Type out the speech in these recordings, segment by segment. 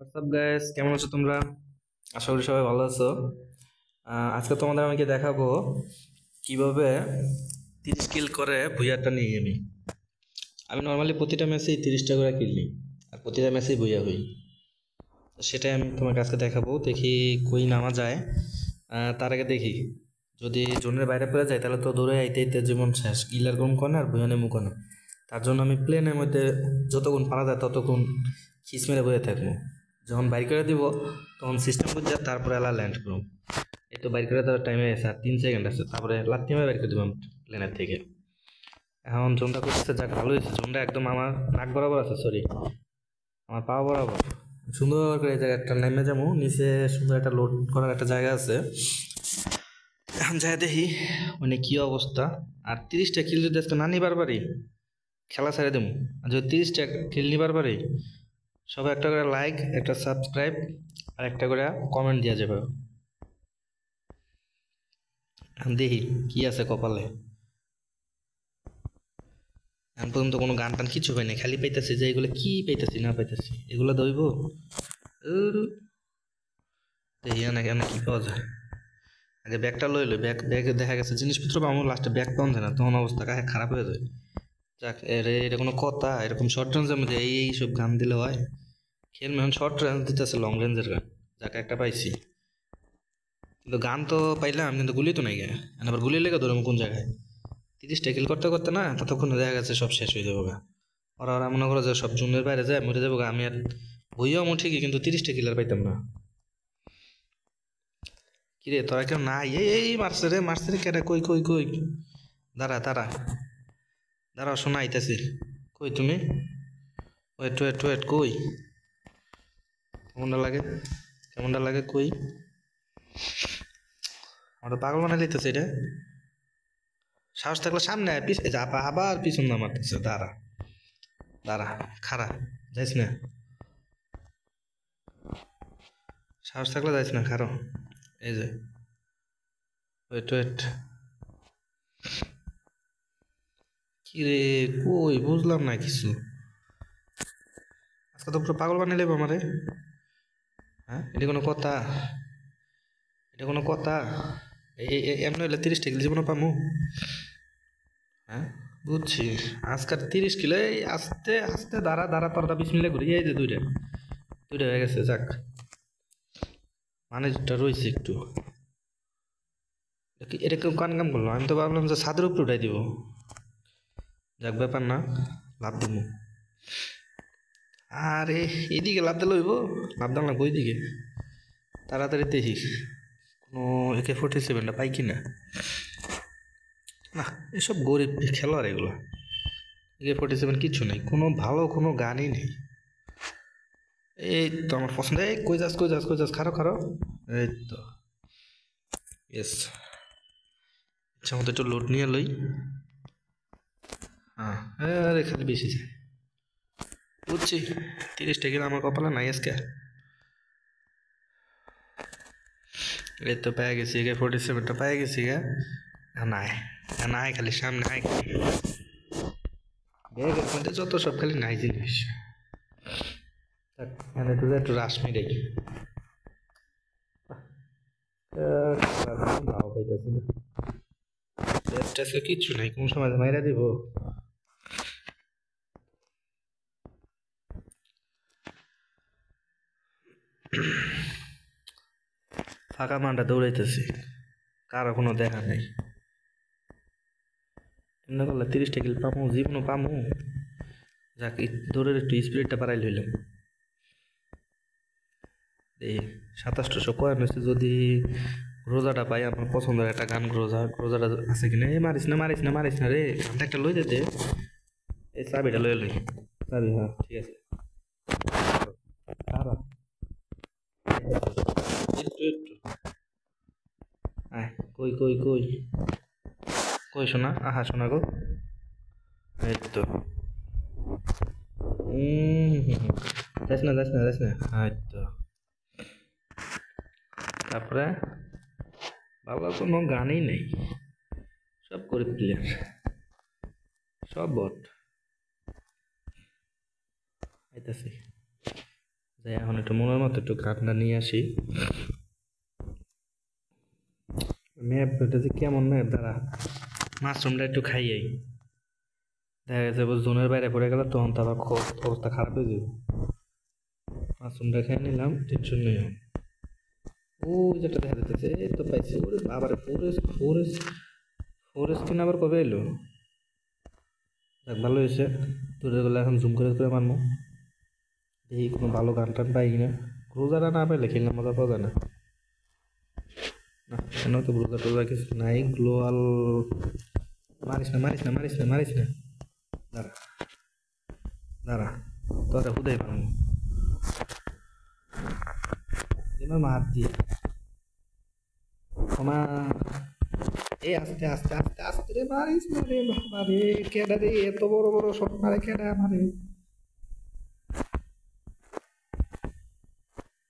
WhatsApp guys, কেমন আছো তোমরা? আশা করি সবাই ভালো আছো। আজকে তোমাদের আমি দেখাবো কিভাবে 30 কিল করে ভুইয়ারটা নিয়ে আমি আমি নর্মালি প্রতিটা ম্যাচেই 30টা করে কিল নিই, আর প্রতিটা ম্যাচেই ভুইয়া হই। তো সেটাই আমি তোমার কাছে দেখাবো, দেখি কই নামা যায়। তার আগে দেখি, যদি জোনের বাইরে পড়ে যায় তাহলে তো দৌড়ে আইতে আইতে জীবন শেষ, কিলার কম করে আর ভুইয়া নেমু কেন। তার জন্য আমি প্লেনের মধ্যে যতক্ষণ পারা যায় ততক্ষণ খিস মেরে বসে থাকবো। যখন বাইর করে দিব তখন সিস্টেম বুঝে তারপরে এলা ল্যান্ড করব। এই তো বাইর করে দেওয়ার টাইমে আছে, আর 3 সেকেন্ড আছে, তারপরে লাত্তি মেরে বাইর করে দিব প্লেনের থেকে। এখন জোনটা করতেছে, যাক ভালো হয়েছে, জোনটা একদম আমার নাক বরাবর আছে, সরি আমার পা বরাবর। সুন্দর করে এই জায়গায় একটা নেমে যাবো নিচে, সুন্দর একটা লোড করার একটা জায়গা আছে। এখন যাই দেখি মানে কি অবস্থা। আর 30টা কিল যদি আজকে না নিবার পারি খেলা ছেড়ে দেবো। আর যদি 30টা কিল নিবার পারি সবাই একটা করে লাইক, একটা সাবস্ক্রাইব আর একটা করে কমেন্ট দেওয়া যাবে। এখন দেখি কি আছে কপালে। এখন পর্যন্ত কোনো গান টান কিছু পাইনি, খালি পাইতেছি যে এগুলো কি পাইতেছি না পাইতেছি, এগুলো দইব। দেখি না কেন কি পাওয়া যায়। আগে ব্যাগটা লইলো, ব্যাগে দেখা গেছে জিনিসপত্র পাবো, লাস্টে ব্যাগ পাওয়া যায় না, তখন অবস্থা খারাপ হয়ে যায়। যাক, এটা কোনো কথা? এরকম শর্ট রেঞ্জের মধ্যে এই সব গান দিলে হয়? খেলবে এখন শর্ট রেঞ্জ দিতেছে, লং রেঞ্জের গান। যাক, একটা পাইছি, কিন্তু গান তো পাইলাম কিন্তু গুলি তো নাই গে। আবার গুলি লেগে ধরবো কোন জায়গায়? 30টা কিল করতে করতে না ততক্ষণে দেখা গেছে সব শেষ হয়ে যাবো গা। ওরা ওরা মনে করো যে সব জুনের বাইরে যায় মরে যাবো গা, আমি আর বইয়াও মো ঠিকই, কিন্তু 30টা কিল আর পাইতাম না। কিরে তোরা কেউ নাই? এই মারছে রে কেটে, কই কই কই? দাঁড়া দাঁড়া দাঁড়া, শোনা আইতাছি। কই তুমি? ওয়েট ওয়েট ওয়েট, কই? কেমনটা লাগে? কেমনটা লাগে কই? আমার তো পাগল বানাই লইতেছে এটা। সাহস থাকলে সামনে আয়, আবার পিছন না মারতেছে। দাঁড়া দাঁড়া, খারা, যাইস না। সাহস থাকলে যাইস না, খারো। এই যে, ওয়েট ওয়েট। কি রে, কই বুঝলাম না কিছু। আজকে তো পুরো পাগল বানিয়ে লেবো আমারে। হ্যাঁ, এটা কোনো কথা? এটা কোনো কথা? এমনি হইলে 30টা কিলো জীবনে পামু? হ্যাঁ, বুঝছি। আজকাল 30 কিলো, এই আস্তে আস্তে দাঁড়া দাঁড়া, তোরা 20 মিনিট ঘুরি, এই যে দুইটা দুইটা হয়ে গেছে। যাক, মানেটা রয়েছে একটু। এটা কেউ কান কাম করলো? আমি তো ভাবলাম যে ছাদের উপরে উঠাই দিব। যাক, ব্যাপার না, লাভ দিব। আরে এদিকে লাভ দিলে হইব? লাভ দাম না, ওই দিকে তাড়াতাড়ি দেখি কোনো AK-47টা পাই কিনা। না, এসব গরিব খেলোয়াড় এগুলো। AK-47 কিচ্ছু নেই, কোনো ভালো কোনো গানই নেই। এই তো আমার পছন্দ। এই কই যাস কই যাস কই যাস, খারো খারো। এই তো, ইয়েস। ইচ্ছা মতো একটু লোড নিয়ে লই। হ্যাঁ, আরে খালি বেশি যায়, বুঝছি। 30টা কিলো আমার কপালে নাই আজকে। এই তো পেয়ে গেছি, AK-47টা পেয়ে গেছি গা। নাই নাই, খালি সামনে নাই, ব্যাগের মধ্যে যত সব খালি নাই জিনিস। এখানে তো একটু রাশমি দেখি। ভাও পাইতেছি না, কিচ্ছু নাই, কোন সময় মাইরা দিব। ফাঁকা মানটা দৌড়াইতেছি, কারো কোনো দেখা নাই। এমনি করলে 30টা কিল পামু, জীবনও পামু। যাক, দৌড়ের একটু স্পিডটা বাড়াই লইলাম। এই 2700 কয়েন হচ্ছে, যদি রোজাটা পাই, আমার পছন্দের একটা গান রোজাটা আছে কিনা। এই মারিস না মারিস না মারিস না রে, গানটা একটা লই দে। এই চাবিটা লই লই, চাবি, হ্যাঁ ঠিক আছে। দাঁড়া, একটু একটু আয়। কই কই কই কই শোনা, আহা শোনা গো। এই তো, যাস না যাস না যাস না, এই তো। তারপরে বাবা কোনো গানই নেই, সব গরিব প্লেয়ার, সব বট। আইতাছি, যাই এখন একটু মনের মতো একটু গানটা নিয়ে আসি। ম্যাপ এটা যে কেমন ম্যাপ, দাঁড়া মাশরুমটা একটু খাইয়াই, দেখা গেছে জোনের বাইরে পড়ে গেল তখন তো আবার অবস্থা খারাপ হয়ে যাবে। মাশরুমটা খেয়ে নিলাম, টেনশন নেই। ওই যেটা দেখা যাচ্ছে, এই তো পাইছি। ওরে বাবারে, ফরেস্ট ফরেস্ট ফরেস্ট কিনা আবার কবে এলো? দেখ ভালো হয়েছে, তোর এগুলো এখন জুম করে করে মারবো, দেখি কোনো ভালো গান টান পাই কিনা। ক্রুজারটা না পাইলে খেললে মজা পাওয়া যায় না। না কেন তো ক্রুজার টুজার কিছু নাই। গ্লোয়াল মারিস না মারিস না মারিস না মারিস না, দাঁড়া দাঁড়া, তোরা হুদাই পারবো এবার মার দিয়ে ক্ষমা। এই আস্তে আস্তে আস্তে আস্তে রে মারিস না রে বাবা রে, কেডা রে এত বড় বড় শট মারে, কেডা মারে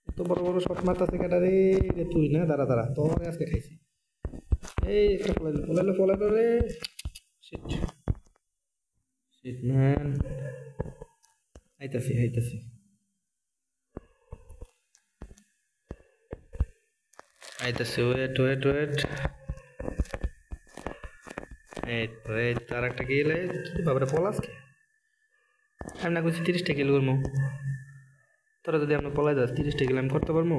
এত বড় বড় শট মারতাছে কেডা রে? তুই না, দাঁড়া দাঁড়া, তোর আজকে খাইছি। এই একটা ফলাইলো ফলাইলো ফলাইলো রে, শিট শিট ম্যান। আইতাছি আইতাছি, আইতাছি, ওয়েট ওয়েট ওয়েট। এই তো এই তো আর একটা গেলে বাবারে পলাস কে? আমি না করছি 30টা কিলো করবো, তোরা যদি আপনি পলাই যাস 30টা কিলো আমি করতে পারবো?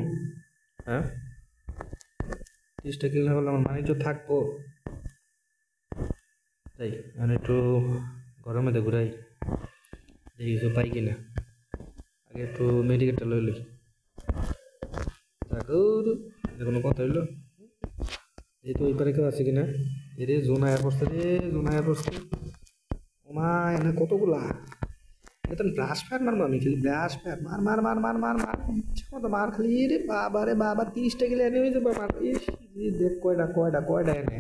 হ্যাঁ 30টা কিলো না করলে আমার বাণিজ্য থাকবো? তাই আমি একটু ঘরের মধ্যে ঘুরাই, দেখি কিছু পাই কিনা। আগে একটু মেডিকেটটা লই লই। কোনো কথা হইলো, এই তো ওই পারে কেউ আছে কিনা। এরে জোন আয়া পড়ছে রে, জোন আয়া পড়ছে। ওমা এনে কতগুলা, এটা ব্রাশ ফায়ার মারবো আমি, খালি ব্রাশ ফায়ার মার মার মার মার মার মার ইচ্ছা মতো মার খালি। রে বাবা রে বাবা, 30টা গেলে এনে হয়ে যাবে মার। দেখ কয়টা কয়টা কয়টা এনে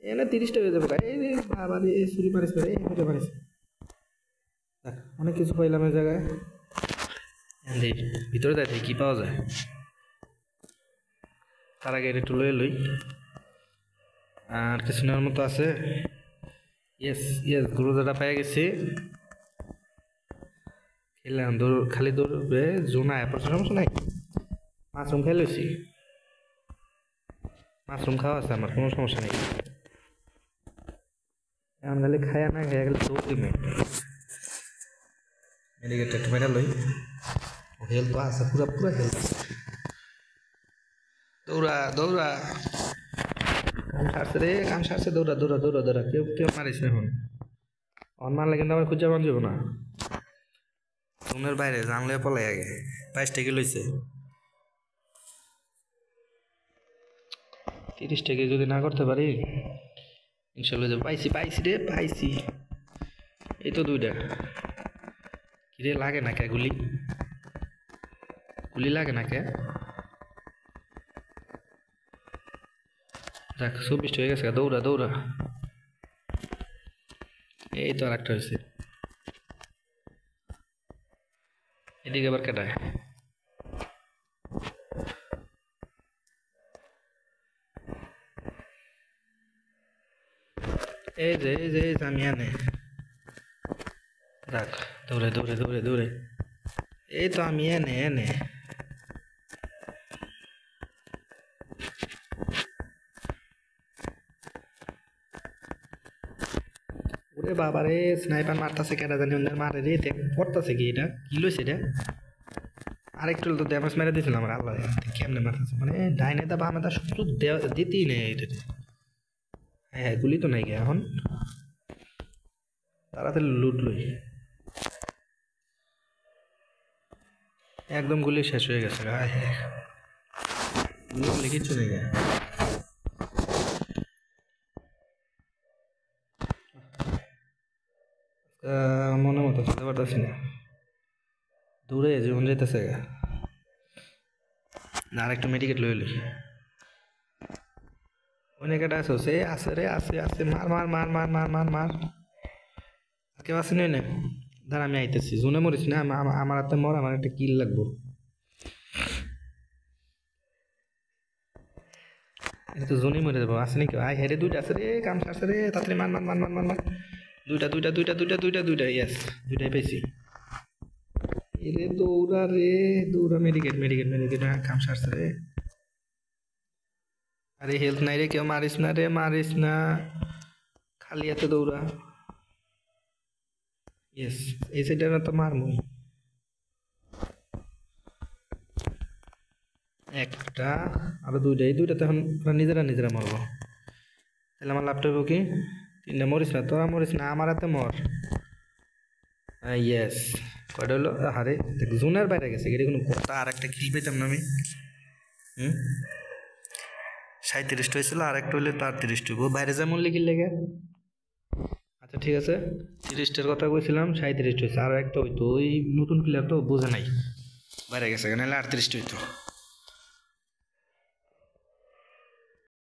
এনে 30টা হয়ে যাবে। এই রে বাবা রে, ছুরি মারিস রে, হেঁটে মারিস। দেখ অনেক কিছু পাইলাম এই জায়গায়। ভিতরে যাই কি পাওয়া যায়, তার আগে একটু লয়ে লই। আর কিছু নেওয়ার মতো আছে? ইয়েস ইয়েস, গুরুদাটা পেয়ে গেছি। খেলাম দৌড়, খালি দৌড়বে জোনা এরপর সমস্যা নাই। মাশরুম খেয়ে লইছি, মাশরুম খাওয়া আছে আমার, কোনো সমস্যা নেই। এখন খালি খায়া না খাইয়া গেলে দৌড় দিবে। মেডিকেটটা একটু মেরা লই, হেলথ তো আছে, পুরা পুরা হেলথ আছে। দৌড়া দৌড়া, কাম সারছে রে, কাম সারছে, দৌড়া দৌড়া দৌড়া দৌড়া। কেউ কেউ মারিস না এখন, অন মারলে কিন্তু আমার খুঁজে পান যাবো না। জোনের বাইরে জানলে পলাই আগে। 22টা কিলো হয়েছে, 30টা কিলো যদি না করতে পারি ইনশাল্লাহ যাবো। পাইছি পাইছি রে পাইছি, এই তো 2টা। কিরে লাগে না কে গুলি, গুলি লাগে না কে? দেখ 24টা হয়ে গেছে, দৌড়া দৌড়া। এই তো আর একটা হয়েছে, এদিকে আবার কেটায়? এই যে এই যে এই যে আমি আনে, রাখ দৌড়ে দৌড়ে দৌড়ে দৌড়ে। এই তো আমি এনে এনে, ওরে বাবা রে, স্নাইপার মারতাছে কেটা জানি, ওদের মারে রে। পড়তাছে কি এটা, কি লইছে এটা? আরেকটু তো ড্যামেজ মেরে দিয়েছিল আমার, আল্লাহ কেমনে মারতেছে, মানে ডাইনে দা বামে দা শুধু দিতেই নেই এটাতে। হ্যাঁ হ্যাঁ, গুলি তো নাই গে এখন, তাড়াতাড়ি লুট লই। একদম গুলি শেষ হয়ে গেছে, হ্যাঁ হ্যাঁ, গুলি কিচ্ছু নেই গে। মনে মতো চলতে পারতেছি না, দূরে জীবন যেতেছে গা। আর একটু মেডিকেট লই লই। অনেক একটা আছে, সে আছে রে, আছে আছে, মার মার মার মার মার মার মার। কেউ আছে নই না, দাঁড়া আমি আইতেছি। জোনে মরিস না, আমার হাতে মর, আমার একটা কিল লাগবো। এটা তো জোনে মরে যাবো, আছে নাকি? আয় হেরে 2টা আছে রে, কাম সারছে রে, তাড়াতাড়ি মার মার মার মার মার মার। 2টা 2টা 2টা 2টা 2টা 2টা, ইয়েস 2টাই পেয়েছি। এরে দৌড়া রে, দৌড়া, মেডিকেট মেডিকেট মেডিকেট, কাম সারছে রে। আরে হেলথ নাই রে, কেউ মারিস না রে, মারিস না, খালি হাতে দৌড়া। ইয়েস, এই সাইডে তো মারমুই। একটা, আরো দুইটা, এই দুইটা তো এখন ওরা নিজেরা নিজেরা মরবো। তাহলে আমার লাভটা হইব কি? তিনটা, মরিস না তোরা, মরিস না, আমার হাতে মর। ইয়েস, কয়টা হলো? আরে দেখ, জোনের বাইরে গেছে, এটা কোনো কথা? আর একটা কিল পেতাম না আমি? 37টা হয়েছিল, আর একটা হইলে তো 38টা হইব। বাইরে যা মরলি কি লেগে? আচ্ছা ঠিক আছে, 30টার কথা কইছিলাম, 37টা হয়েছে, আর একটা হইতো। ওই নতুন প্লেয়ার তো বোঝে নাই, বাইরে গেছে, নাহলে 38টা হইতো।